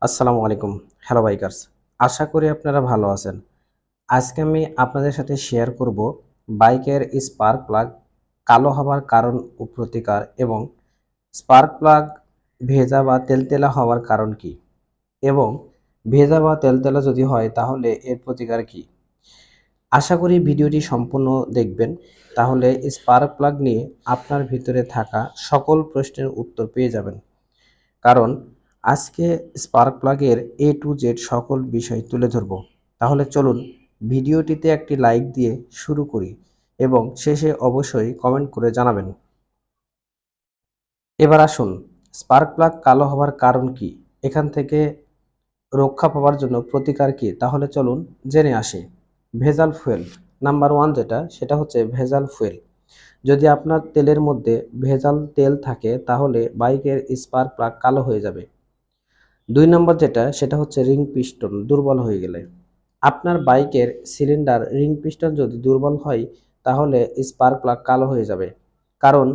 আসসালামু আলাইকুম। Hello bikers. আশা করি আপনারা ভালো আছেন। আজকে আমি আপনাদের সাথে শেয়ার করব বাইকের স্পার্ক প্লাগ কালো হবার কারণ ও প্রতিকার এবং স্পার্ক প্লাগ ভেজা বা তেলতেলা হওয়ার কারণ কি এবং ভেজা বা তেলতেলা যদি হয় তাহলে এর প্রতিকার কি। আশা করি ভিডিওটি সম্পূর্ণ দেখবেন, তাহলে স্পার্ক প্লাগ নিয়ে আপনার ভিতরে থাকা সকল প্রশ্নের উত্তর পেয়ে যাবেন। কারণ আজকে স্পার্ক প্লাগের এ টু জেড সকল বিষয় তুলে ধরব। তাহলে চলুন ভিডিওটিতে একটি লাইক দিয়ে শুরু করি এবং শেষে অবশ্যই কমেন্ট করে জানাবেন। এবার আসুন, স্পার্ক প্লাগ কালো হওয়ার কারণ কি, এখান থেকে রক্ষা পাওয়ার জন্য প্রতিকার কি, তাহলে চলুন জেনে আসি। ভেজাল ফুয়েল নাম্বার ওয়ান যেটা, সেটা হচ্ছে ভেজাল ফুয়েল। যদি আপনার তেলের মধ্যে ভেজাল তেল থাকে তাহলে বাইকের স্পার্ক প্লাগ কালো হয়ে যাবে। ২ নম্বর যেটা, সেটা হচ্ছে রিং পিস্টন দুর্বল হয়ে গেলে। আপনার বাইকের সিলিন্ডার রিং পিস্টন যদি দুর্বল হয় তাহলে স্পার্ক প্লাগ কালো হয়ে যাবে। কারণ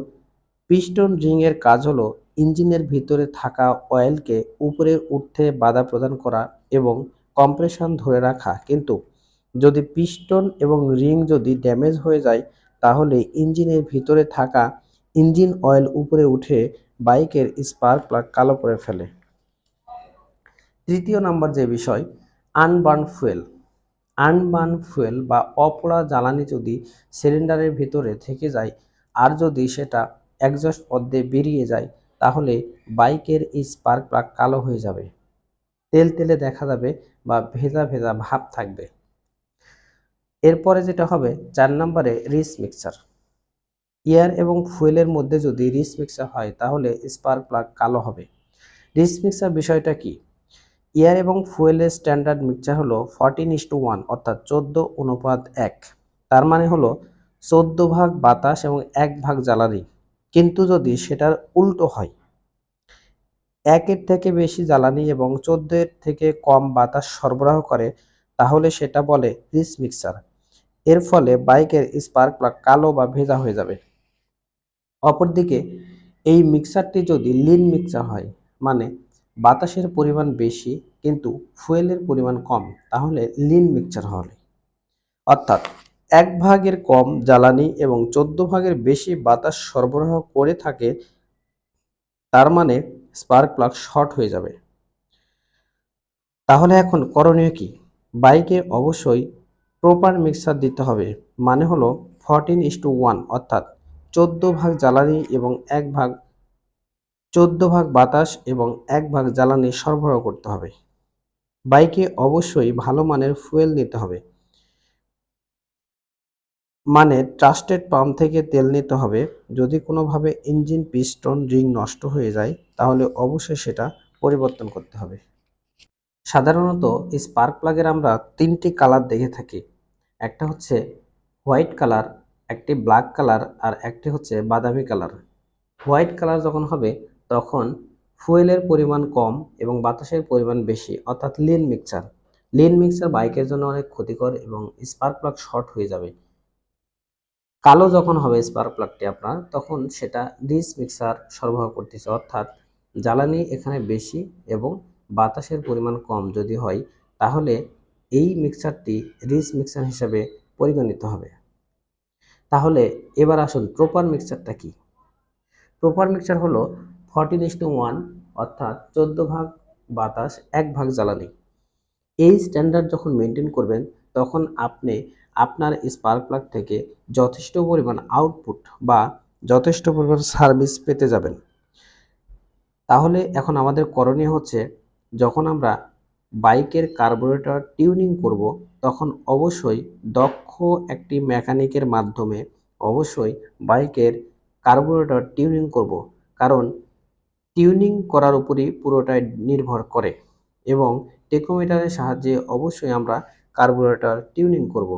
পিস্টন রিং এর কাজ হলো ইঞ্জিনের ভিতরে থাকা অয়েলকে উপরে উঠতে বাধা প্রদান করা এবং কম্প্রেশন ধরে রাখা। কিন্তু যদি পিস্টন এবং রিং যদি ড্যামেজ হয়ে যায় তাহলে ইঞ্জিনের ভিতরে থাকা ইঞ্জিন অয়েল উপরে উঠে বাইকের স্পার্ক প্লাগ কালো করে ফেলে। তৃতীয় নাম্বার যে বিষয়, আনবার্ন ফুয়েল। আনবার্ন ফুয়েল বা অপোড়া জ্বালানি যদি সিলিন্ডারের ভিতরে থেকে যায় আর যদি সেটা এক্সস্ট পথ দিয়ে বেরিয়ে যায় তাহলে বাইকের স্পার্ক প্লাগ কালো হয়ে যাবে, তেল তেলে দেখা যাবে বা ভেজা ভেজা ভাব থাকবে। এরপরে যেটা হবে ৪ নম্বরে রিস মিক্সার। এয়ার এবং ফুয়েলের মধ্যে যদি রিস মিক্সার হয় তাহলে স্পার্ক প্লাগ কালো হবে। রিস মিক্সার বিষয়টা কি? এয়ার এবং ফুয়েলের স্ট্যান্ডার্ড মিক্সচার হলো 14:1 অর্থাৎ 14:1। তার মানে হলো 14 ভাগ বাতাস এবং 1 ভাগ জ্বালানি। কিন্তু যদি সেটার উল্টো হয়, 1 এর থেকে বেশি জ্বালানি এবং 14 এর থেকে কম বাতাস সরবরাহ করে তাহলে সেটা বলে রিস মিক্সার। এর ফলে বাইকের স্পার্ক প্লাগ কালো বা ভেজা হয়ে যাবে। অপরদিকে এই মিক্সারটি যদি লিন মিক্সার হয়, মানে বাতাসের পরিমাণ বেশি কিন্তু ফুয়েলের পরিমাণ কম, তাহলে লিন মিক্সচার হবে। অর্থাৎ 1 ভাগের কম জ্বালানি এবং 14 ভাগের বেশি বাতাস সরবরাহ করে থাকে, তার মানে স্পার্ক প্লাগ শর্ট হয়ে যাবে। তাহলে এখন করণীয় কি? বাইকে অবশ্যই প্রপার মিক্সার দিতে হবে, মানে হলো 14:1 অর্থাৎ 14 ভাগ জ্বালানি এবং 14 ভাগ বাতাস এবং 1 ভাগ জ্বালানি সরবরাহ করতে হবে। বাইকে অবশ্যই ভালো মানের ফুয়েল নিতে হবে, মানে ট্রাস্টেড পাম্প থেকে তেল নিতে হবে। যদি কোনোভাবে ইঞ্জিন পিস্টন রিং নষ্ট হয়ে যায় তাহলে অবশ্যই সেটা পরিবর্তন করতে হবে। সাধারণত স্পার্ক প্লাগের আমরা 3টি কালার দেখে থাকি। একটা হচ্ছে হোয়াইট কালার, একটি ব্ল্যাক কালার আর একটি হচ্ছে বাদামি কালার। হোয়াইট কালার যখন হবে তখন ফুয়েলের পরিমাণ কম এবং বাতাসের পরিমাণ বেশি, অর্থাৎ লিন মিক্সচার। লিন মিক্সচার বাইকের জন্য অনেক ক্ষতিকর এবং স্পার্ক প্লাগ শর্ট হয়ে যাবে। কালো যখন হবে স্পার্ক প্লাগটি আপনার, তখন সেটা রিচ মিক্সার সরবরাহ করতেছে, অর্থাৎ জ্বালানি এখানে বেশি এবং বাতাসের পরিমাণ কম যদি হয় তাহলে এই মিক্সারটি রিচ মিক্সার হিসেবে পরিগণিত হবে। তাহলে এবার আসুন প্রপার মিক্সচারটা কি। প্রপার মিক্সচার হলো 14:1 অর্থাৎ 14 ভাগ বাতাস 1 ভাগ জ্বালানি। এই স্ট্যান্ডার্ড যখন মেনটেন করবেন তখন আপনি আপনার স্পার্ক প্লাগ থেকে যথেষ্ট পরিমাণ আউটপুট বা যথেষ্ট পরিমাণ সার্ভিস পেতে যাবেন। তাহলে এখন আমাদের করণীয় হচ্ছে, যখন আমরা বাইকের কার্বোরেটর টিউনিং করব তখন অবশ্যই দক্ষ একটি মেকানিকের মাধ্যমে অবশ্যই বাইকের কার্বোরেটর টিউনিং করব। কারণ টিউনিং করার উপরই পুরোটাই নির্ভর করে এবং টেকোমিটারের সাহায্যে অবশ্যই আমরা কার্বোরেটর টিউনিং করব।